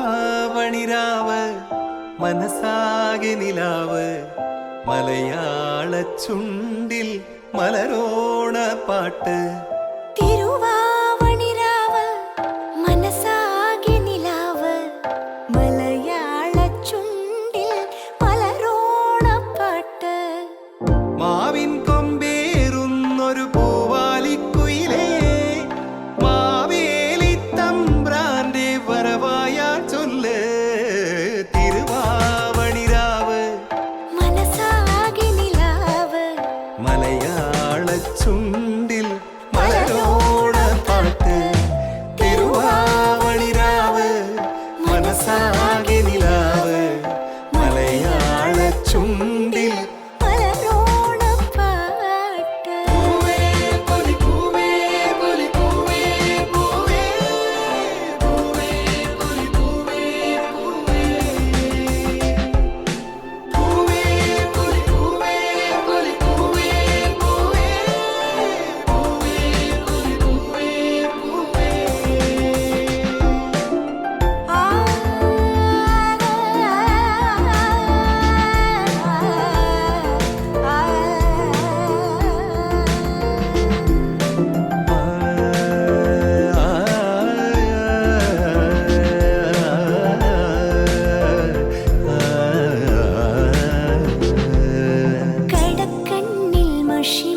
തിരുവാവണിരാവ് മനസാകെ നിലാവ് മലയാള ചുണ്ടിൽ മലരോണ പാട്ട്. തിരുവാവണിരാവ് മനസാകെ നിലാവ് മലയാള ചുണ്ടിൽ മലരോണ പാട്ട്. മാവിൻ കൊമ്പേറുന്നൊരു പൂവാലിക്കുയിലേ മാവേലി തമ്പ്രാന്റെ വരവായാ ചൊല്ല്. തിരുവാവണിരാവ് മനസാകെ നിലാവ് മലയാള ചുണ്ടിൽ മലരോണ പാട്ട്. തിരുവാവണിരാവ് മനസാകെ നിലാവ് മലയാള ചുണ്ടിൽ മലരോണ പാട്ട്. പൂവേ പൊലി പൂവേ പൊലി പൂവേ പൂവേ പൂവേ പൊലി പൂവേ പൂവേ പൂവേ പൊലി പൂവേ പൊലി പൂവേ പൂവേ പൂവേ പൊലി പൂവേ പൂവേ. ആ കടക്കണ്ണിൽ മഷി